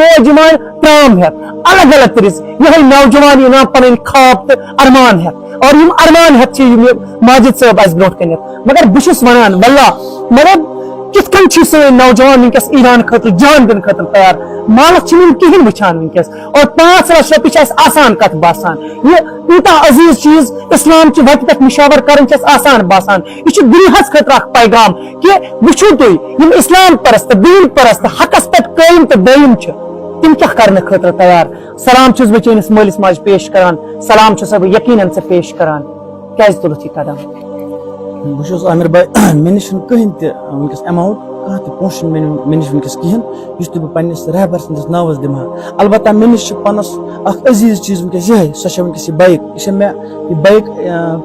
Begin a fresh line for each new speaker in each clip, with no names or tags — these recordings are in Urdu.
موج یوان ترام ہیت الگ الگ طریقے یہ نوجوان یوان پن خواب تو ارمان ہیت اور یم ارمان ہیت ماجد صاحب اس برونٹ کنت مگر بہس ونان واللہ مطلب کت کن سن نوجوان ونکس ایران خاطر جان دن خاطر تیار مالک کہین وچان ونکس اور 5 لچھ رۄپیہِ آسان کت باسان یہ یوتاہ عزیز چیز اسلام چہ وتہ پہ مشاور کرن آسان باسان یہ دنیا خاطر اخ پیغام کہ وچھو تھی یم اسلام پرست دین پرست حقس پہ قائم تو دائم تم کیا کرنے خاطر تیار سلام چھس بہ چٲنِس مٲلِس ماجہِ پیش کران سلام چھُسا بہ یقیناً ژےٚ پیش کران کیازِ تُلُتھ یہِ قدم
بہٕ عامر بھائی مےٚ نِش چھُنہٕ کٕہٕنۍ تہِ وٕنکیٚس ایماوُنٹ کانٛہہ تہِ پونٛسہٕ چھُنہٕ مےٚ نِش وٕنکیٚس کِہیٖنۍ یُس تہِ بہٕ پننِس رہبر سٕنٛدِس ناوس دِمہٕ ہا البتہ مےٚ نِش چھُ پانس اکھ عزیز چیٖز وٕنکیٚس یِہے سۄ چھےٚ وٕنکیٚس یہِ بایک یہِ چھےٚ مےٚ یہِ بایک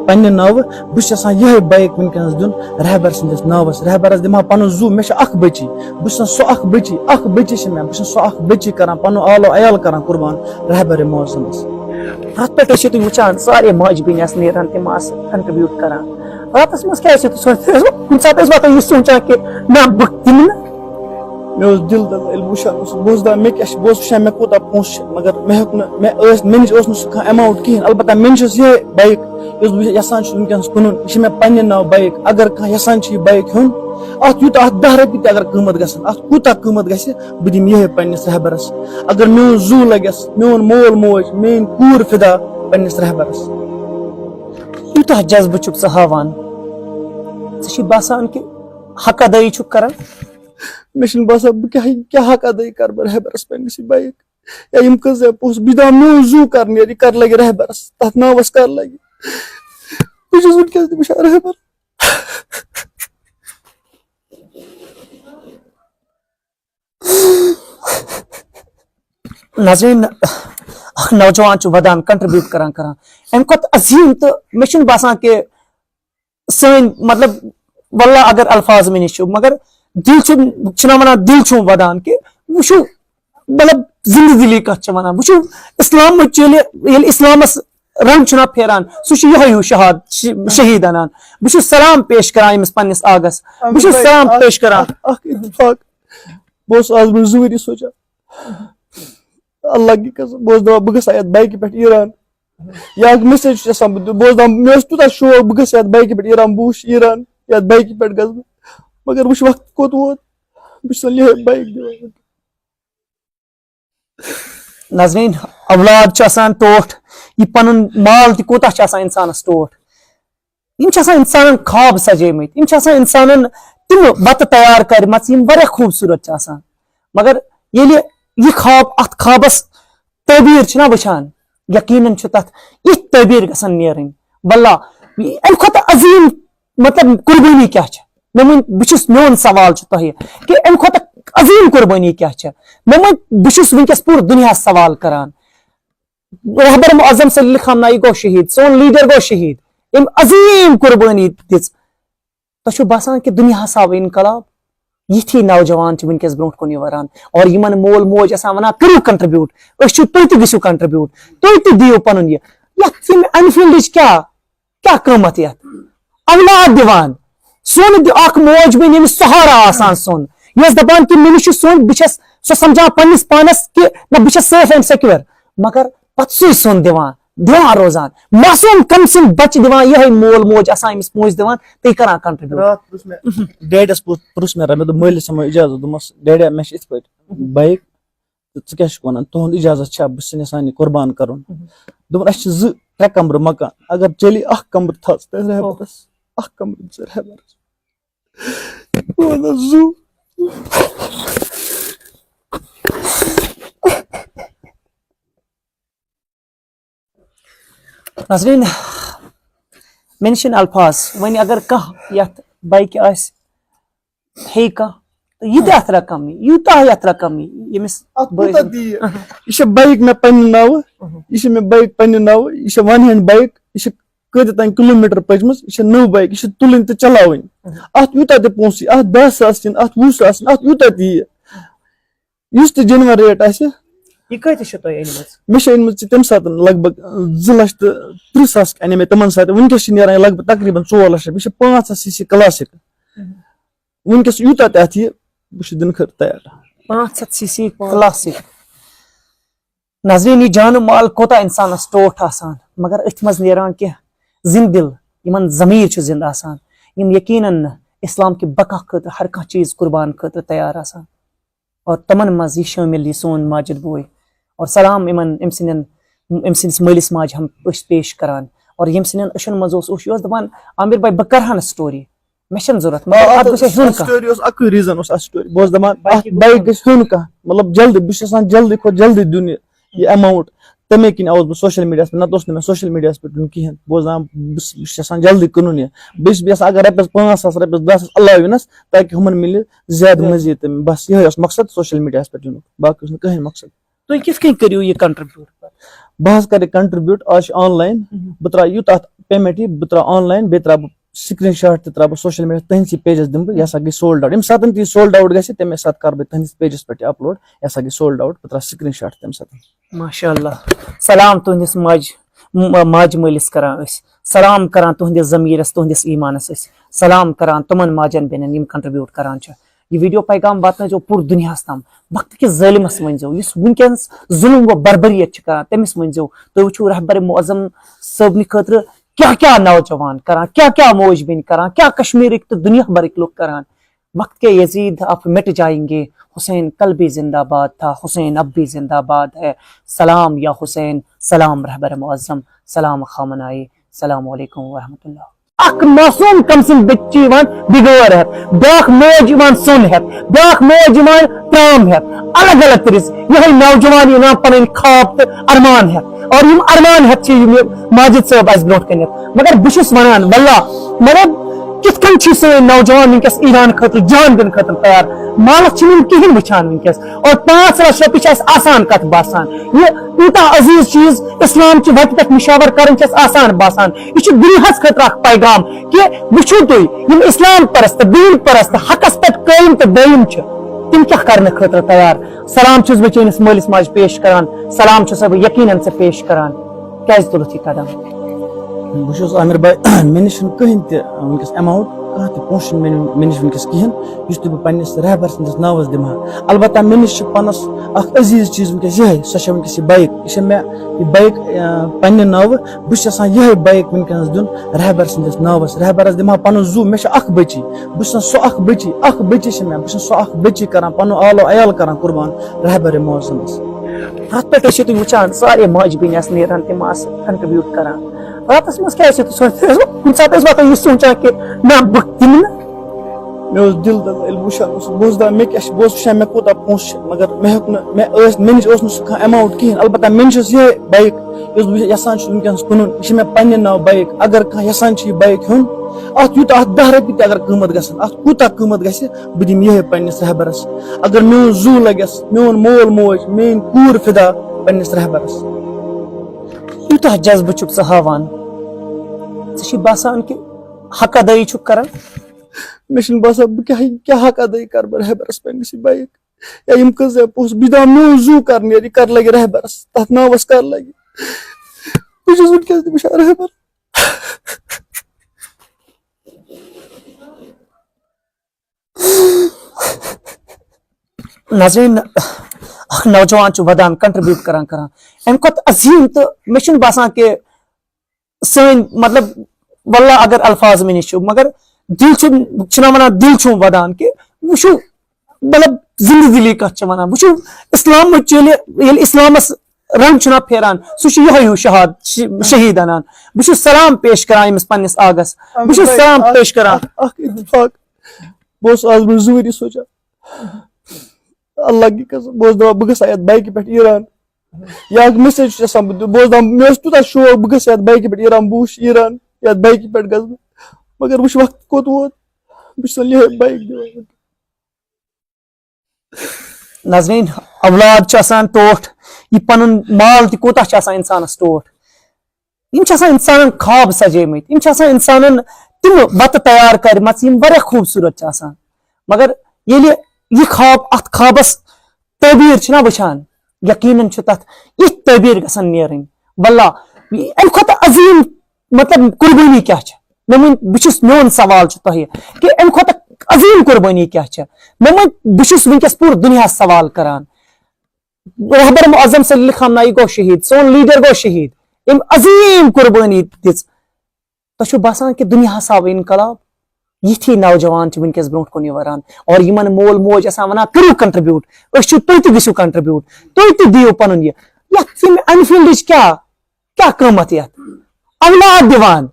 پننہِ ناوٕ بہٕ چھُس یژھان یِہے بایک وٕنکیٚنس دیُن رہبر سٕنٛدِس ناوس رہبرس دِمہٕ ہا پنُن زوٗ مےٚ چھِ اکھ بٔچی بہٕ چھُس سۄ اکھ بٔچی چھِ مےٚ بہٕ چھُس سۄ اکھ بٔچی کران پنُن آلو عیال کران قربان رہبر معظمس
اتھ پہ تھی وچان سارے ماجہ بیٚنہِ آسہٕ نیران تِم آسہٕ کنٹربیوٗٹ کران راتس مز کیا کن سات واتان یہ سونچان کہ نہ بہ دم نا
مےٚ اوس دل وٕچھان بہٕ اوسُس دپان مےٚ کیاہ چھُ بہٕ اوسُس وٕچھان مےٚ کوٗتاہ پونٛسہٕ چھِ مگر مےٚ ہیوٚک نہٕ مےٚ نِش اوس نہٕ سُہ کانٛہہ ایماوُنٹ کِہیٖنۍ البتہ مےٚ نِش ٲس یِہے بایک یۄس بہٕ یژھان چھُس وٕنکیٚنس کٕنُن یہِ چھِ مےٚ پننہِ ناوٕ بایک اگر کانٛہہ یژھان چھُ یہِ بایک ہیوٚن اتھ یوٗتاہ اتھ 10 رۄپیہِ تہِ اگر قۭمتھ گژھن اتھ کوٗتاہ قۭمتھ گژھِ بہٕ دِمہٕ یِہے پننِس رہبرس اگر میون زوٗ لگٮ۪س میون مول موج میٲنۍ کوٗر فدا پننِس رہبرس
یوٗتاہ جذبہٕ چھُکھ ژٕ ہاوان ژےٚ چھُے باسان کہ حق ادٲیی چھُکھ کران
مےٚ چھُنہٕ باسان بہٕ کیٛاہ حق ادٲیی کرٕ بہٕ رہبرس پننِس یہِ بایک یا یِم کۭژاہ پونٛسہٕ بہٕ چھُس دپان میون زوٗ کر نیرِ یہِ کر لگہِ رہبرس تتھ ناوس کر لگہِ بہٕ چھُس وٕنکیٚس تہِ وٕچھان رہبر
ناظرین اکھ نوجوان چھُ ودان کنٹربیوٹ کران امہِ کھۄتہٕ عظیٖم تہٕ مےٚ چھُنہٕ باسان کہ سٲنۍ مطلب واللہ اگر الفاظ مےٚ نِش چھُ مگر دل چھُنا ونان دل چھُم ودان کہ وٕچھو مطلب زندٕ دلی کتھ چھِ ونان وٕچھو اسلامٕچ ییٚلہِ اسلامس رنگ چھُنا پھیران سُہ چھُ یِہوے ہیوٗ شہیٖد انان بہٕ چھُس سلام پیش کران أمِس پننِس آگس بہٕ چھُس سلام پیش کران
اکھ اتفاق بہٕ اوسُس آز برونٛہہ 2 ؤری سونچان اللہ کی قسم بہٕ اوسُس دپان بہٕ گژھٕ ہا یتھ بایکہِ پٮ۪ٹھ ایران یا اکھ میسیج چھُس یژھان بہٕ بہٕ اوسُس دپان مےٚ اوس تیوٗتاہ شوق بہٕ گژھٕ یتھ بایکہِ پٮ۪ٹھ ایران بہٕ وٕچھِ ایران یتھ بایکہِ پٮ۪ٹھ گژھٕ بہٕ مگر وٕچھ وقت کوٚت ووت بہٕ چھُس یِہے بایک دِوان
ناظرین اولاد چھُ آسان ٹوٹھ یہِ پنُن مال تہِ کوٗتاہ چھُ آسان انسانس ٹوٹھ یِم چھِ آسان انسانن خواب سجٲمٕتۍ یِم چھِ آسان انسانن تِم وتہٕ تیار کرِمژٕ یِم واریاہ خوٗبصوٗرت چھِ آسان مگر ییٚلہِ یہِ خواب اتھ خوابس تعبیٖر چھِنا وٕچھان یقیٖنن چھُ تتھ یِتھ تعبیٖر گژھان نیرٕنۍ واللہ امہِ کھۄتہٕ عظیٖم مطلب قربٲنی کیاہ چھِ میون سوال چھُ تۄہہِ کہ امہِ کھۄتہٕ عظیٖم قربٲنی کیاہ چھِ بہٕ چھُس ونکیٚس پوٗرٕ دُنیاہس سوال کران رہبر معظم صلی اللہ خامنہ گوٚو شہیٖد سون لیڈر گوٚو شہیٖد أمۍ عظیٖم قربٲنی دِژ تۄہہِ چھُو باسان کہ دُنیاہس آو انقلاب یِتھی نوجوان چھِ ونکیٚس برونٛٹھ کُن یِوان اور یِمن مول موج آسان ونان کٔرِو کنٹربیوٗٹ أسۍ چھِ تُہۍ تہِ گٔژھِو کنٹربیوٗٹ تُہۍ تہِ دِیِو پنُن یہِ یتھ انفیٖلڈٕچ کیاہ قۭمتھ یتھ اولاد دِوان سون اکھ موج بیٚنہِ ییٚمِس سہارا آسان سون یۄس دپان کہ مےٚ نِش چھُ سون بہٕ چھس سۄ سمجھان پننِس پانس کہ نہ بہٕ چھس سیف اینڈ سیکیور مگر پتہٕ سُے سون دِوان روزان معصوٗم کٔمۍ سٕنٛدۍ بچہِ دِوان یِہے مول موج آسان أمِس پونٛسہٕ دِوان تُہۍ کران کنٹربیوٗٹ
راتھ پرُژھ مےٚ ڈیڈیس پرُژھ مےٚ مےٚ دوٚپ مٲلِس ہٮ۪مو اِجازت دوٚپمس ڈیڈیا مےٚ چھِ یِتھ پٲٹھۍ بایک تہٕ ژٕ کیاہ چھُکھ ونان تُہُنٛد اِجازت چھا بہٕ چھُس یژھان یہِ قۄربان کرُن دوٚپُن اسہِ چھِ 2-3 کمرٕ مکان اگر چلی اکھ کمرٕ تھاو ژٕ رہبرس اکھ کمرٕ دِ ژٕ رہبرس بہٕ ونان زوٗ
ناظرین مےٚ نِش چھِنہٕ الفاظ وۄنۍ اگر کانٛہہ یتھ بایکہِ آسہِ ہیٚیہِ کانٛہہ تہٕ یہِ تہِ اتھ رقم یوٗتاہ یتھ رقم ییٚمِس
یہِ چھِ بایک مےٚ پننہِ ناوٕ یہِ چھِ مےٚ بایک پننہِ ناوٕ یہِ چھِ 1 ہینڈ بایک یہِ چھِ کۭتیاہ تام کِلوٗمیٖٹر پٔچمٕژ یہِ چھِ نٔو بایک یہِ چھِ تُلٕنۍ تہٕ چلاوٕنۍ اتھ یوٗتاہ تہِ پونٛسہٕ یی اتھ 10 ساس یِن اتھ 20 ساس یِن اتھ یوٗتاہ تہِ ییہِ یُس تہِ جینوَن ریٹ آسہِ
یہِ کۭتِس چھِ تۄہہِ أنمٕژ
مےٚ چھِ أنمٕژ تمہِ ساتہٕ لگ بگ 2,30,000 انے مےٚ تِمن ساتہٕ وٕنکیٚس چھِ نیران لگ بگ تقریٖبن 4 لچھ رۄپیہِ یہِ چھِ 500 cc کلاسِک وٕنکیٚس یوٗتاہ تہِ اتھ یہِ بہٕ چھُس دِنہٕ خٲطرٕ تیار
500 cc کلاسِک نظرین یہ جان مال کوتا انسانس ٹوٹھ آسان مگر اتھ مز نیران کی زند دل یمن ضمیر چھ زند آسان یم یقیناً اسلام کی بقا خاطر ہر کانٛہہ چیز قربان خاطر تیار آسان اور تمن مز یہ شامل یہ سون ماجد بوے اور سلام ام سندس مالس ماج ہم پیش کران اور یم سندین اشن مز یہ دپان عامر بھائی بہ کرہا سٹوری مے چھن ضرورت
سٹوری اس اکوئی ریزن اس سٹوری بہٕ اوسُس دپان بایک گژھِ ہیوٚن کانٛہہ مطلب جلدی بہٕ چھُس یژھان جلدی کھۄتہٕ جلدی دیُن یہ اماؤنٹ تمے کن آوُس بہٕ سوشل میڈیاہس پٮ۪ٹھ نتہٕ اوس نہٕ مےٚ سوشل میڈیاہس پٮ۪ٹھ دیُن کِہینۍ بہٕ اوسُس دپان بہٕ چھُس یژھان جلدی کٕنُن یہِ بیٚیہِ چھُس بہٕ یژھان اگر رۄپیس 5,000 رۄپیس 10,000 علاوٕ یِنس تاکہِ ہُمن مِلہِ زیادٕ مٔزیٖد تہٕ بس یِہوے اوس مقصد سوشل میڈیاہس پٮ۪ٹھ یِنُک باقٕے اوس نہٕ کٕہینۍ مقصد
تُہۍ کِتھ کٔنۍ کٔرِو یہِ کنٹربیوٗٹ
بہٕ حظ کرٕ کنٹربیوٗٹ آز چھُ آن لاین بہٕ تراو یوٗتاہ اتھ پیمنٹ یی بہٕ تراو آن لاین بیٚیہِ تراو بہٕ سکرین شاٹ تہِ تراو بہٕ سوشل میڈیا تہنٛدسٕے پیجس دِمہٕ بہٕ یہِ ہسا گٔے سولڈ آوُٹ ییٚمہِ ساتہٕ تہِ یہِ سولڈ آوُٹ گژھِ تمے ساتہٕ کرٕ بہٕ تہنٛدِس پیجس پٮ۪ٹھ یہِ اپلوڈ یہِ ہسا گٔے سولڈ آوُٹ بہٕ تراو سکرین شاٹ تمہِ ساتہٕ
ماشاء اللہ سلام تہنٛدِس ماجہِ مٲلِس کران أسۍ سلام کران تہنٛدِس ضمیٖرس تہنٛدِس ایٖمانس أسۍ سلام کران تِمن ماجن بیٚنٮ۪ن یِم کنٹربیوٗٹ کران چھِ یہ ویڈیو پیغام واتنٲیزیو پوٗرٕ دُنیاہس تام وقت کِس ظٲلمس ؤنۍزیو یُس وٕنکیٚنس ظُلم و بربریت چھِ کران تٔمِس ؤنۍزیو تُہۍ وٕچھِو رہبر معظم صٲبنہِ خٲطرٕ کیٛاہ نوجوان کران کیٛاہ موج بیٚنہِ کران کیٛاہ کشمیٖرٕکۍ تہٕ دُنیا بھرٕکۍ لُکھ کران وقت کے یزید اب مٹ جائیں گے حسین کل بھی زندہ باد تھا حسین اب بھی زندہ باد ہے سلام یا حسین سلام رہبر معظم سلام خامنائے السلام علیکم ورحمۃ اللہ اخ معصوم کم سن بچی بگور ہے بیاکھ موج سن ہے بیاکھ موج ترام ہے الگ الگ طرز یہ نوجوان پن خواب تو ارمان ہے اور یم ارمان ہے ماجد صاحب اس برو کنت مگر بہس ونان واللہ مطلب کت کن سن نوجوان ونکس ایران خاطر جان دن خاطر تیار مالس کہین وچان ونکس اور 5 لچھ روپیہ آسان کت باسان یہ یوتہ عزیز چیز اسلام چہ وتہ پہ مشاور کرن آسان باسان یہ دنیاس خاطر اخ پیغام کہ وچھو تھی اسلام پرست دین پرست حقس پہ قائم تو دائم تم کیا کرنے خاطر تیار سلام چھس بہ چٲنِس مٲلِس ماجہِ پیش کران سلام چھُسا بہ یقیناً ژےٚ پیش کران کیازِ تُلُتھ یہِ قدم
بہٕ چھُس عامر بھائی مےٚ نِش چھُنہٕ کٕہٕنۍ تہِ وٕنکیٚس ایماوُنٹ کانٛہہ تہِ پونٛسہٕ چھُنہٕ مےٚ نِش وٕنکیٚس کِہینۍ یُس تہِ بہٕ پننِس رہبر سٕنٛدِس ناوس دِمہٕ ہا البتہ مےٚ نِش چھُ پانس اکھ عزیز چیٖز وٕنکیٚس یِہے سۄ چھےٚ وٕنکیٚس یہِ بایک یہِ چھےٚ مےٚ یہِ بایک پننہِ ناوٕ بہٕ چھُس یژھان یِہے بایک وٕنکیٚنس دیُن رہبر سٕنٛدِس ناوس رہبرس دِمہٕ ہا پنُن زوٗ مےٚ چھِ اکھ بٔچی بہٕ چھُس سۄ اکھ بٔچی چھِ مےٚ بہٕ چھُس سۄ اکھ بٔچی کران پنُن آلو عیال کران قربان رہبر معظمس
تتھ پٮ۪ٹھ ٲسِو تُہۍ وٕچھان سارے ماجہِ بیٚنہِ آسہٕ نیران تِم آسہٕ کنٹربیوٗٹ کران راتس منٛز کیٛاہ ٲسِو تُہۍ سونٛچان کُنہِ ساتہٕ ٲسۍ واتان یہِ سونٛچان کہِ نہ بہٕ دِمہٕ نہٕ
مےٚ اوس دِل دَزان ییٚلہِ وٕچھان اوسُس بہٕ اوسُس دپان مےٚ کیاہ چھُ بہٕ اوسُس وٕچھان مےٚ کوٗتاہ پونٛسہٕ چھِ مگر مےٚ ہیوٚک نہٕ مےٚ نِش اوس نہٕ سُہ کانٛہہ ایماوُنٹ کِہینۍ البتہ مےٚ نِش ٲس یِہے بایک یُس بہٕ یژھان چھُس وٕنکیٚنس کٕنُن یہِ چھِ مےٚ پننہِ ناوٕ بایک اگر کانٛہہ یژھان چھُ یہِ بایک ہیوٚن اتھ یوٗتاہ اتھ 10 رۄپیہِ تہِ اگر قۭمت گژھن اتھ کوٗتاہ قۭمت گژھِ بہٕ دِمہٕ یِہے پننِس رہبرس اگر میون زوٗ لگٮ۪س میون مول موج میٲنۍ کوٗر فدا پننِس رہبرس
یوٗتاہ جذبہٕ چھُکھ ژٕ ہاوان ژےٚ چھُے باسان کہِ حق ادٲیی چھُکھ کران
مےٚ چھُنہٕ باسان بہٕ کیاہ حق ادٲیی کرٕ بہٕ رہبرس پننِس یہِ بایک یا یِم کۭژاہ پونٛسہٕ بہٕ دپان میون زوٗ کر نیرِ یہِ کر لگہِ رہبرس تتھ ناوس کر لگہِ بہٕ چھُس وٕنکیٚس تہِ وٕچھان رہبر
نظرین اکھ نوجوان چھُ ودان کنٹربیوٗٹ کران امہِ کھۄتہٕ عظیٖم تہٕ مےٚ چھُنہٕ باسان کہِ سٲنۍ مطلب واللہ اگر الفاظ مےٚ نِش چھُ مگر دل چھُنا ونان دل چھُم ودان کہِ وٕچھو مطلب زندٕ دلی کتھ چھِ ونان وٕچھو اسلامٕچ ییٚلہِ اسلامس رنگ چھُنا پھیران سُہ چھُ یِہوے ہیوٗ شہیٖد انان بہٕ چھُس سلام پیش کران أمِس پننِس آگس بہٕ چھُس سلام پیش کران
اکھ اتفاق بہٕ اوسُس آز برونٛہہ 2 ؤری سونٛچان اللہ کی قسم بہٕ اوسُس دپان بہٕ گژھٕ ہا یتھ بایکہِ پٮ۪ٹھ ایران یا اکھ میسیج چھُس یژھان بہٕ اوسُس دپان مےٚ اوس تیوٗتاہ شوق بہٕ گژھٕ یتھ بایکہِ پٮ۪ٹھ ایران بہٕ وٕچھٕ ایران یتھ بایکہِ پٮ۪ٹھ گژھٕ بہٕ مگر وٕچھ وقت کوٚت ووت بہٕ چھُس یِہے بایک دِوان
نظرین اولاد چھِ آسان ٹوٹھ یہ پنُن مال تہِ کوتاہ چھُ آسان انسانس ٹوٹھ یم چھِ آسان انسانن خواب سجٲمٕتۍ یم چھِ آسان انسانن تِم وتہٕ تیار کرِمژٕ یم واریاہ خوٗبصوٗرت چھِ آسان مگر ییٚلہِ یہ خواب اتھ خوابس تعبیٖر چھِنا وٕچھان یقیناً چھُ تتھ یِتھ تعبیٖر گژھان نیرٕنۍ واللہ امہِ کھۄتہٕ عظیٖم مطلب قربٲنی کیاہ چھِ مےٚ ؤنۍ بہٕ چھُس میون سوال چھُ تۄہہِ کہِ امہِ کھۄتہٕ عظیٖم قربٲنی کیاہ چھِ مےٚ ؤنۍ بہٕ چھُس وٕنکیٚس پوٗرٕ دُنیاہس سوال کران رہبر معظم صلی اللہ خامنائی گو شہید, سون لیڈر گو شہید, ام عظیم قربانی دِژ. تۄہہِ چھُو باسان کہ دنیا ہسا آو انقلاب؟ یِتھی نوجوان چھِ ونکیٚس برونٛٹھ کُن یِوان اور یِمن مول موج آسان ونان کٔرِو کنٹربیوٗٹ, أسۍ چھِ تُہۍ تہِ گٔژھِو کنٹربیوٗٹ, تُہۍ تہِ دِیِو پنُن یہِ. یتھ یِم امہِ فیٖلڈٕچ کیٛاہ قۭمتھ یتھ اولاد دِوان,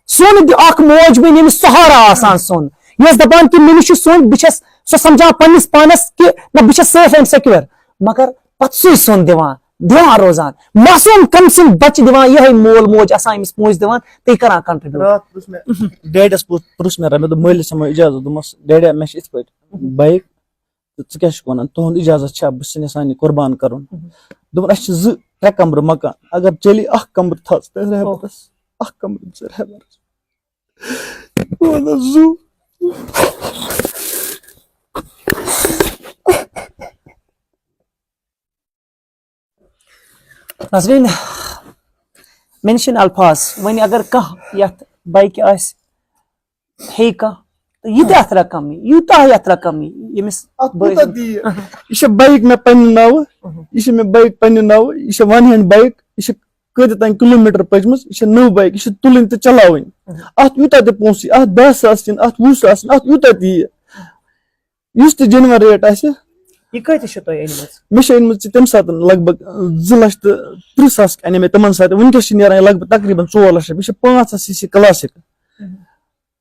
سون اکھ موج بیٚنہِ ییٚمِس سہارا آسان سون, یہِ ٲس دپان کہ مےٚ نِش چھُ سون, بہٕ چھَس سۄ سمجھان پننِس پانس کہ نہ بہٕ چھَس سیف اینڈ سیکیور, مگر پتہٕ سُے سون دِوان روزان. معصوم کم سٕنٛدۍ بچہِ دِوان یِہے مول موج آسان أمِس پونٛسہٕ دِوان تُہۍ کران کنٹربیوٗٹ.
راتھ پرُژھ مےٚ ڈیڈیس پرُژھ مےٚ مےٚ دوٚپ مٲلِس ہٮ۪مو اِجازت, دوٚپمس ڈیڈیا مےٚ چھِ یِتھ پٲٹھۍ بایک تہٕ ژٕ کیٛاہ چھُکھ ونان, تُہُنٛد اِجازت چھا بہٕ چھُس یژھان یہِ قۄربان کرُن. دوٚپُن اَسہِ چھِ 2-3 کمرٕ مکان, اگر چلی اکھ کمرٕ تھاو ژٕ تتھ رہبرس, اکھ کمرٕ دِ ژٕ رہبرس. بہٕ ونان زُو.
ناظریٖن مےٚ نِش چھِنہٕ الفاظ, وۄنۍ اگر کانٛہہ یتھ بایکہِ آسہِ ہیٚیہِ کانٛہہ تہٕ یہِ تہِ اتھ رقم یی, یوٗتاہ یتھ رقم یی ییٚمِس
یہِ چھِ بایک مےٚ پننہِ ناوٕ, یہِ چھِ مےٚ بایک پننہِ ناوٕ, یہِ چھِ 1 ہینڈ بایک, یہِ چھِ کۭتیاہ تام کِلوٗمیٖٹر پٔچمٕژ, یہِ چھِ نٔو بایک, یہِ چھِ تُلٕنۍ تہٕ چلاوٕنۍ. اتھ یوٗتاہ تہِ پونٛسہٕ یی, اتھ 10 ساس یِن, اتھ 20 ساس یِن, اتھ یوٗتاہ تہِ یی, یُس تہِ جینون ریٹ آسہِ.
یہِ کۭتِس چھِ تۄہہِ أنمٕژ؟
مےٚ چھِ أنمٕژ تمہِ ساتہٕ لگ بگ 2,30,000 انے مےٚ تِمن ساتہٕ. ؤنکیٚس چھِ نیران لگ بگ تقریٖبن 4 لچھ رۄپیہِ. یہِ چھِ 500 cc کلاسِک.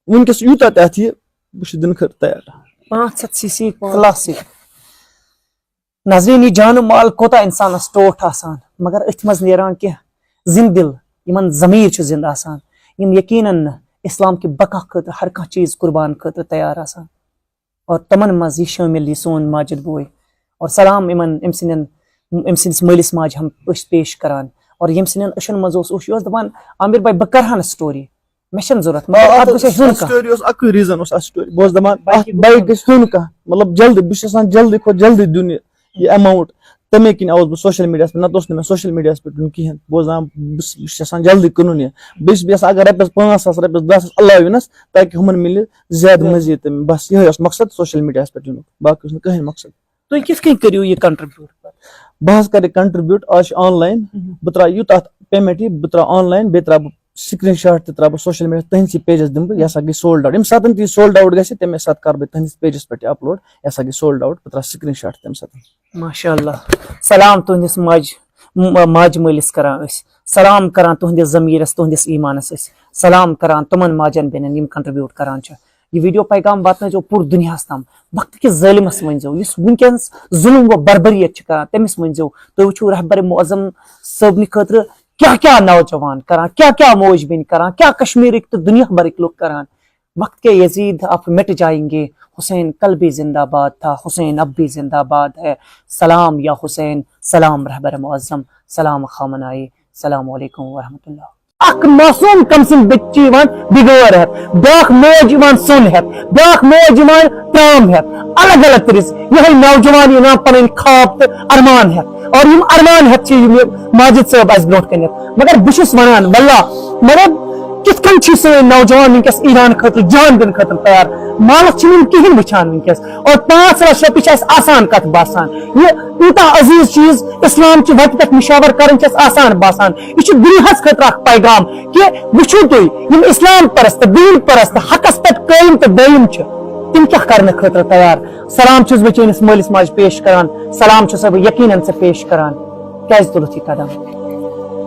ؤنکیٚس یوٗتاہ تہِ اتھ یہِ بہٕ چھُس دِنہٕ خٲطرٕ تیار.
500 cc کلاسِک. ناظریٖن یہِ جانہٕ مال کوتاہ انسانس ٹوٹھ آسان, مگر أتھۍ منٛز نیران کینٛہہ زِنٛدٕ دِل یِمن ضمیٖر چھُ زِنٛدٕ آسان, یِم یقیٖنن اسلام کہِ بقا خٲطرٕ ہر کانٛہہ چیٖز قربان خٲطرٕ تیار آسان. اور تمن منٛز یہِ شٲمِل یہِ سون ماجد بوے. اور سلام یِمن أمۍ سٕنٛدِس مٲلِس ماجہِ ہم أسۍ پیش کران. اور ییٚمہِ سٕنٛدٮ۪ن أچھن منٛز اوس یہِ اوس دپان عامر بھائی بہٕ کرٕ ہا نہٕ سٹوری, مےٚ چھنہٕ ضوٚرتھ,
سٹوری اوس اکُے ریٖزن اوس اتھ سٹوری. بہٕ اوسُس دپان بایک گژھِ ہیوٚن کانٛہہ, مطلب جلدی, بہٕ چھُس یژھان جلدی کھۄتہٕ جلدی دیُن یہِ ایماوُنٹ. تمے کِنۍ آوُس بہٕ سوشل میٖڈیاہس پٮ۪ٹھ, نتہٕ اوس نہٕ مےٚ سوشل میٖڈیاہس پٮ۪ٹھ دیُن کِہینۍ. بہٕ اوسُس دپان بہٕ چھُس یژھان جلدی کٕنُن یہِ, بیٚیہِ چھُس بہٕ یژھان اگر رۄپیس 5 ساس رۄپیس 10 ساس علاوٕ یِنس تاکہِ ہُمن مِلہِ زیادٕ مٔزیٖد تہٕ بس یِہے اوس مقصد سوشل میٖڈیاہس پٮ۪ٹھ یِنُک, باقٕے اوس نہٕ کٕہینۍ مقصد.
تُہۍ کِتھ کٔنۍ کٔرِو یہِ کنٹربیوٗٹ؟
بہٕ حظ کرٕ کنٹربیوٗٹ, آز چھُ آن لاین, بہٕ تراوٕ یوٗتاہ اتھ پیمنٹ یی بہٕ تراوٕ آن لاین, بیٚیہِ تراوٕ بہٕ سکریٖن شاٹ تہِ تراوٕ بہٕ سوشل میٖڈیا تُہنٛدسٕے پیجس دِمہٕ بہٕ, یہِ ہسا گٔے سولڈ آوُٹ. ییٚمہِ ساتہٕ تہِ یہِ سولڈ آوُٹ گژھِ تمے ساتہٕ کرٕ بہٕ تُہنٛدِس پیجس پٮ۪ٹھ یہِ اپلوڈ, یہِ ہسا گٔے سولڈ آوُٹ, بہٕ تراوٕ سکریٖن شاٹ تمہِ ساتہٕ.
ماشاء اللہ. سلام تُہنٛدِس ماجہِ مٲلِس کران أسۍ, سلام کران تُہنٛدِس ضمیٖرس, تُہنٛدِس ایٖمانس أسۍ, سلام کران تِمن ماجن بیٚنٮ۪ن یِم کنٹربیوٗٹ کران چھِ. یہِ ویٖڈیو پیغام واتنٲیزیو پوٗرٕ دُنیاہس تام. وقتہٕ کِس ظٲلمس ؤنۍزیو, یُس ؤنکیٚنس ظُلم و بربریت چھِ کران تٔمِس ؤنۍزیو تُہۍ وٕچھِو رہبر معظم صٲبنہِ خٲطرٕ کیٛاہ کیٛاہ نوجوان کران, کیٛاہ کیٛاہ موج بیٚنہِ کران, کیٛاہ کشمیٖرٕکۍ تہٕ دُنیا بھرٕکۍ لُکھ کران. وقت کے یزید اب مٹ جائیں گے, حسین کل بھی زندہ باد تھا, حسین اب بھی زندہ باد ہے. سلام یا حسین, سلام رہبر معظم, سلام خامنائی, السلام علیکم ورحمۃ اللہ. اکھ معصوم کم سٕنٛز بچی یِوان بِگٲر ہٮ۪تھ, بیاکھ موج یِوان سۄن ہٮ۪تھ, بیاکھ موج یِوان ترام ہٮ۪تھ, الگ الگ طرز یِہے نوجوان یِوان پنٕنۍ خواب تہٕ ارمان ہٮ۪تھ. اور یِم ارمان ہٮ۪تھ چھِ یِم ماجد صٲب اسہِ برونٛٹھ کٔنِتھ. مگر بہٕ چھُس ونان واللہ مطلب کِتھ کٔنۍ چھِ سٲنۍ نوجوان ونکیٚس ایران خٲطرٕ جان دِنہٕ خٲطرٕ تیار. مالس چھِنہٕ یِم کِہینۍ وٕچھان ونکیٚس. اور 5 لچھ رۄپیہِ چھِ اسہِ آسان کتھ باسان. یہِ یوٗتاہ عزیٖز چیٖز اسلام چہِ وتہِ پٮ۪ٹھ مشاور کرٕنۍ چھِ اسہِ آسان باسان. یہِ چھُ دُنیاہس خٲطرٕ اکھ پیغام کہِ وٕچھِو تُہۍ یِم اسلام پرست, دیٖن پرست, حقس پٮ۪ٹھ قٲیِم تہٕ دٲیِم چھِ, تِم کیٛاہ کرنہٕ خٲطرٕ تیار. سلام چھُس بہٕ چٲنِس مٲلِس ماجہِ پیش کران, سلام چھُسا بہٕ یقیٖنن ژےٚ پیش کران. کیٛازِ تُلُتھ یہِ قدم؟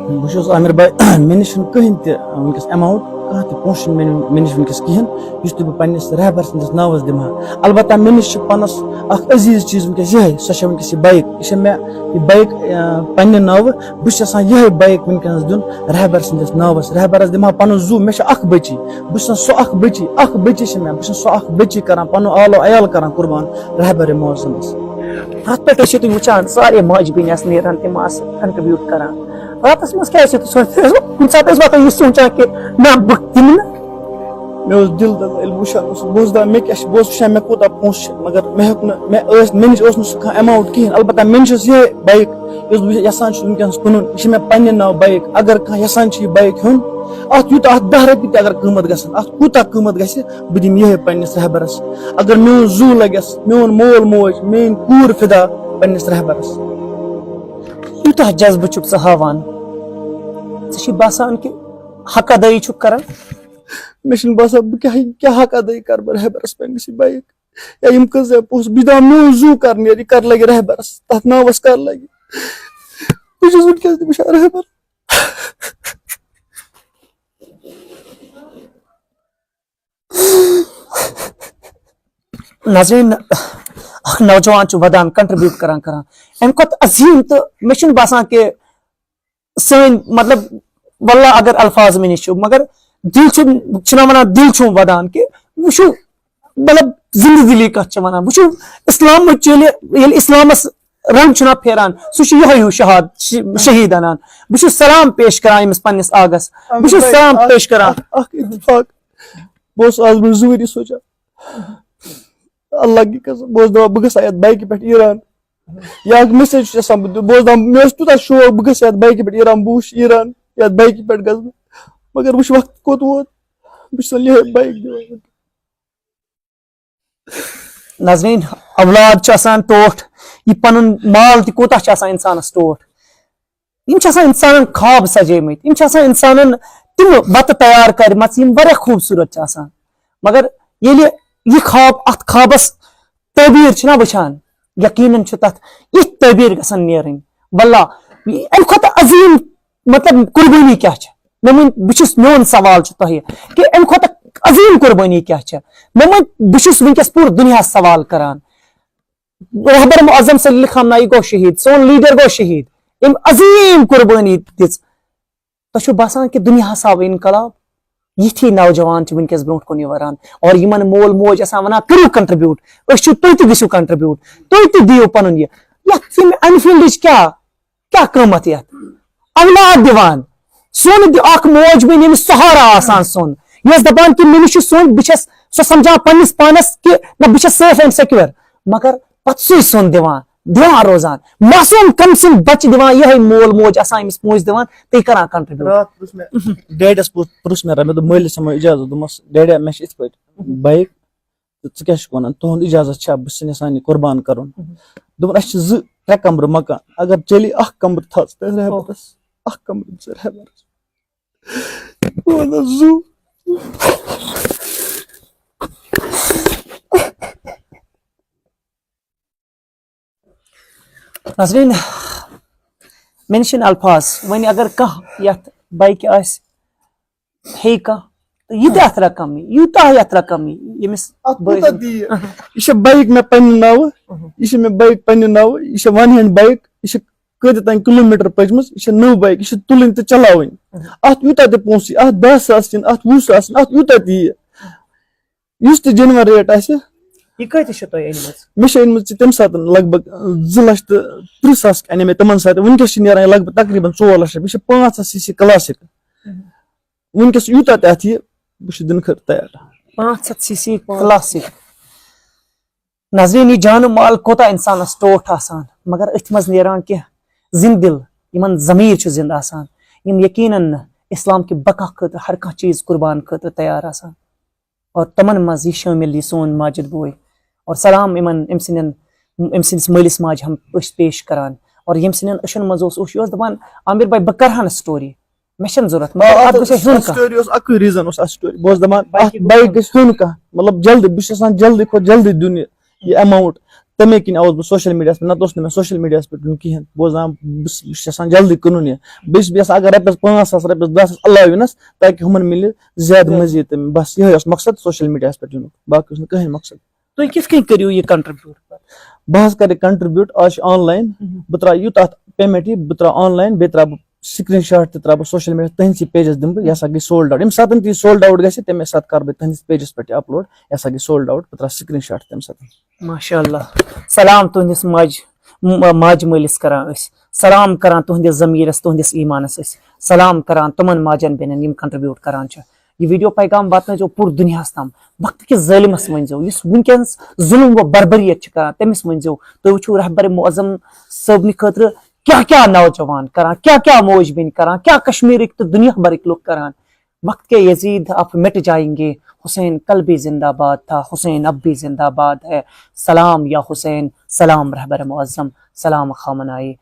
بہٕ چھُس عامر بھائی, مےٚ نِش چھُنہٕ کٕہینۍ تہِ ؤنکیٚس ایماوُنٹ, کانٛہہ تہِ پونٛسہٕ چھُنہٕ مےٚ نِش ؤنکیٚس کِہینۍ یُس تہِ بہٕ پننِس رہبر سٕنٛدِس ناوس دِمہٕ ہا. البتہ مےٚ نِش چھِ پانس اکھ عزیٖز چیٖز ؤنکیٚس یِہے, سۄ چھےٚ ؤنکیٚس یہِ بایک. یہِ چھےٚ مےٚ یہِ بایک پننہِ ناوٕ. بہٕ چھُس یژھان یِہے بایک ؤنکیٚنس دیُن رہبر سٕنٛدِس ناوس. رہبرس دِمہٕ ہا پنُن زُو. مےٚ چھِ اکھ بٔچی, بہٕ چھُس سۄ اکھ بٔچی چھِ مےٚ, بہٕ چھُس سۄ اکھ بٔچی کران پنُن آلو عیال کران قربان رہبر معظمس.
اتھ پٮ۪ٹھ ٲسِو تُہۍ وٕچھان سارے ماجہِ بیٚنہِ آسہٕ نیران, تِم آسہٕ کنٹربیوٗٹ کران. راتس منٛز کیٛاہ ٲسِو تُہۍ سونٛچان, کُنہِ ساتہٕ ٲسۍ واتان یہِ سونٛچان کہِ نہ بہٕ دِمہٕ نہٕ.
مےٚ اوس دِل دَزان ییٚلہِ وٕچھان اوسُس. بہٕ اوسُس دپان مےٚ کیٛاہ چھُ, بہٕ اوسُس وٕچھان مےٚ کوٗتاہ پونٛسہٕ چھِ, مگر مےٚ ہیوٚک نہٕ, مےٚ نِش اوس نہٕ سُہ کانٛہہ ایماوُنٹ کِہینۍ. البتہ مےٚ نِش ٲس یِہے بایک یُس بہٕ یژھان چھُس ؤنکیٚنس کٕنُن. یہِ چھِ مےٚ پننہِ ناوٕ بایک. اگر کانٛہہ یژھان چھُ یہِ بایک ہیوٚن, اتھ یوٗتاہ اتھ 10 رۄپیہِ تہِ اگر قۭمتھ گژھن, اتھ کوٗتاہ قۭمتھ گژھِ, بہٕ دِمہٕ یِہے پننِس رہبرس. اگر میون زُو لگٮ۪س, میون مول موج, میٲنۍ کوٗر فِدا پننِس رہبرس.
یوتاہ جذبہٕ چھُکھ ژٕ ہاوان ژےٚ چھُے باسان کہِ حق ادٲیی چھُکھ کران
مےٚ چھُنہٕ باسان بہٕ کیٛاہ حق ادا کرٕ بہٕ رہبرس پننِس یہِ بایک یا یِم کۭژاہ پونٛسہٕ بہٕ چھُس دپان میون زوٗ کر نیرِ یہِ کر لگہِ رہبرس تتھ ناوس کر لگہِ بہٕ چھُس وٕنکیٚس تہِ وٕچھان رہبر
ناظریٖن اکھ نوجوان چھُ ودان کنٹربیوٗٹ کران امہِ کھۄتہٕ عظیٖم تہٕ مےٚ چھُنہٕ باسان کہِ سٲنۍ مطلب واللہ اگر الفاظ مےٚ نِش چھُ مگر دل چھُنا ونان دل چھُم ودان کہِ وٕچھو مطلب زندٕ دلی کتھ چھِ ونان وٕچھو اسلامٕچ ییٚلہِ اسلامس رنگ چھُنا پھیران سُہ چھُ یِہوے ہیوٗ شہیٖد انان بہٕ چھُس سلام پیش کران أمِس پننِس آگس بہٕ چھُس سلام پیش کران
اکھ اتفاق بہٕ اوسُس آز برونٛہہ 2 ؤری سونچان اللہ کی قسم بہٕ اوسُس دپان بہٕ گژھٕ ہا یتھ بایکہِ پٮ۪ٹھ ایران یا اکھ میسیج چھُ آسان بہٕ اوسُس دپان مےٚ اوس تیوٗتاہ شوق بہٕ گژھٕ یتھ بایکہِ پٮ۪ٹھ ایران بہٕ وٕچھٕ ایران یتھ بایکہِ پٮ۪ٹھ گژھٕ بہٕ مگر وٕچھ وقت کوٚت ووت بہٕ چھُس یِہے بایک دِوان
ناظریٖن اولاد چھُ آسان ٹوٹھ یہِ پنُن مال تہِ کوٗتاہ چھُ آسان انسانس ٹوٹھ یِم چھِ آسان انسانن خواب سجٲمٕتۍ یِم چھِ آسان انسانن تِم بتہٕ تیار کرِمژٕ یِم واریاہ خوٗبصوٗرت چھِ آسان مگر ییٚلہِ یہِ خواب اتھ خوابس تعبیٖر چھِنا وٕچھان یقیٖنن چھُ تتھ یِتھ تعبیٖر گژھان نیرٕنۍ واللہ امہِ کھۄتہٕ عظیٖم مطلب قربٲنی کیاہ چھِ بہٕ چھُس میون سوال چھُ تۄہہِ کہِ امہِ کھۄتہٕ عظیٖم قربٲنی کیاہ چھِ بہٕ چھُس وٕنکیٚس پوٗرٕ دُنیاہس سوال کران رہبر معظم صلی اللہ علیہ گوٚو شہیٖد سون لیٖڈر گوٚو شہیٖد أمۍ عظیٖم قربٲنی دِژ تۄہہِ چھُو باسان کہِ دُنیاہس آو انقلاب یِتھی نوجوان چھِ وٕنکیٚس برونٛٹھ کُن یِوان اور یِمن مول موج آسان ونان کٔرِو کنٹربیوٗٹ أسۍ چھِو تُہۍ تہِ گٔژھِو کنٹربیوٗٹ تُہۍ تہِ دِیِو پنُن یتھ انفیٖلڈٕچ کیاہ قۭمتھ یتھ اولاد دِوان سون اکھ موج بیٚنہِ ییٚمِس سہارا آسان سون یۄس دپان کہِ مےٚ نِش چھُ سون بہٕ چھس سۄ سمجھان پننِس پانس کہِ نہ بہٕ چھس سیف اینڈ سیکیور مگر پتہٕ سُے سون دِوان روزان معصوٗم کٔمۍ سٕنٛدۍ بچہِ دِوان یِہے مول موج آسان أمِس موج دِوان تُہۍ کران کنٹربیوٗٹ
راتھ پرُژھ مےٚ ڈیڈس پرُژھ مےٚ مےٚ دوٚپ مٲلِس ہٮ۪مو اِجازت دوٚپمس ڈیڈیا مےٚ چھِ یِتھ پٲٹھۍ بایک تہٕ ژٕ کیاہ چھُکھ ونان تُہُنٛد اِجازت چھا بہٕ چھُس یژھان یہِ قۄربان کرُن دوٚپُن اسہِ چھِ 2-3 کمرٕ مکان اگر چلی اکھ کمرٕ تھاو ژٕ تتھ رہبرس اکھ کمرٕ دِ ژٕ رہبرس بہٕ ونان زوٗ
ناظریٖن مےٚ نِش چھِنہٕ الفاظ وۄنۍ اگر کانٛہہ یتھ بایکہِ آسہِ ہیٚیہِ کانٛہہ تہٕ یہِ تہِ اتھ رقم یوٗتاہ یتھ رقم ییٚمِس
یہِ چھِ بایک مےٚ پننہِ ناوٕ یہِ چھِ مےٚ بایک پننہِ ناوٕ یہِ چھِ 1 ہینڈ بایک یہِ چھِ کۭتیاہ تانۍ کِلوٗمیٖٹر پٔچمٕژ یہِ چھِ نٔو بایک یہِ چھِ تُلٕنۍ تہٕ چلاوٕنۍ اتھ یوٗتاہ تہِ پونٛسہٕ یی اتھ 10,000 یِن اتھ 20,000 یِن اتھ یوٗتاہ تہِ یی یُس تہِ جینون ریٹ آسہِ
یہِ کۭتِس چھِ تۄہہِ أنمٕژ
مےٚ چھِ أنمٕژ تمہِ ساتہٕ لگ بگ 2,30,000 انے مےٚ تِمن ساتہٕ وٕنکیٚس چھِ نیران لگ بگ تقریٖبن 4 لچھ رۄپیہِ یہِ چھِ 500 cc کلاسِک وٕنکیٚس یوٗتاہ تہِ اتھ یہِ بہٕ چھُس دِنہٕ خٲطرٕ تیار
500 cc کلاسِک ناظریٖن یہِ جانہٕ مال کوتاہ انسانس ٹوٹھ آسان مگر أتھۍ منٛز نیران کینٛہہ زِندٕ دِل یِمن ضمیٖر چھُ زِندٕ آسان یِم یقیٖنن نہٕ اسلام کہِ بقا خٲطرٕ ہر کانٛہہ چیٖز قربان خٲطرٕ تیار آسان اور تِمن منٛز یہِ شٲمِل یہِ سون ماجد بوے اور سلام یِمن أمۍ سٕنٛدِس مٲلِس ماجہِ ہم أسۍ پیش کران اور ییٚمہِ سٕنٛدٮ۪ن أچھن منٛز یہِ اوس دپان عامر بھاے بہٕ کرٕ ہا نہٕ سٹوری مےٚ چھنہٕ ضوٚرتھ
سٹوری اوس اکُے ریٖزن اوس اتھ سٹوری بہٕ اوسُس دپان اتھ بایک گژھِ ہیوٚن کانٛہہ مطلب جلدی بہٕ چھُس یژھان جلدی کھۄتہٕ جلدی دیُن یہِ ایماوُنٹ تمے کِنۍ آوُس بہٕ سوشل میٖڈیاہس پٮ۪ٹھ نتہٕ اوس نہٕ مےٚ سوشل میٖڈیاہس پٮ۪ٹھ دیُن کِہینۍ بہٕ اوسُس دپان بہٕ چھُس یژھان جلدی کٕنُن یہِ بیٚیہِ چھُس بہٕ یژھان اگر رۄپیس 5,000 رۄپیس 10,000 علاوٕ یِنس تاکہِ ہُمن مِلہِ زیادٕ مٔزیٖد تہٕ بس یِہے اوس مقصد سوشل میٖڈیاہس پٮ۪ٹھ یِنُک باقٕے اوس نہٕ کٕہٕنۍ مقصد
تُہۍ کِتھ کٔنۍ کٔرِو یہِ کنٹربیوٗٹ
بہٕ حظ کرٕ کنٹربیوٗٹ آز چھُ آن لاین بہٕ تراوٕ یوٗتاہ اتھ پیمنٹ یی بہٕ تراوٕ آن لاین بیٚیہِ تراوٕ بہٕ سکریٖن شاٹ تہِ تراوٕ بہٕ سوشل میٖڈیا تُہنٛدسٕے پیجس دِمہٕ بہٕ یہِ ہسا گٔے سولڈ آوُٹ ییٚمہِ ساتہٕ تہِ یہِ سولڈ آوُٹ گژھِ تمے ساتہٕ کرٕ بہٕ تُہنٛدِس پیجس پٮ۪ٹھ یہِ اپلوڈ یہِ ہسا گٔے سولڈ آوُٹ بہٕ تراوٕ سکریٖن شاٹ تمہِ ساتہٕ
ماشاء اللہ سلام تُہنٛدِس ماجہِ مٲلِس کران أسۍ سلام کران تُہنٛدِس ضمیٖرس تُہنٛدِس ایٖمانس أسۍ سلام کران تِمن ماجٮ۪ن بیٚنٮ۪ن یِم کنٹربیوٗٹ کران چھِ یہِ ویٖڈیو پیغام واتنٲیزیو پوٗرٕ دُنیاہس تام وقتہٕ کِس ظٲلمس ؤنۍزیو یُس وٕنکیٚنس ظُلم و بربریت چھِ کران تٔمِس ؤنۍزیو تُہۍ وٕچھِو رہبر معظم صٲبنہِ خٲطرٕ کیاہ کیاہ نوجوان کران کیاہ کیاہ موج بیٚنہِ کران کیاہ کشمیٖرٕکۍ تہٕ دُنیا بھرٕکۍ لُکھ کران وقت کے یزید اب مٹ جائیں گے حسین کل بھی زندہ باد تھا حسین اب بھی زندہ باد ہے سلام یا حسین سلام رہبر معظم سلام خامنائے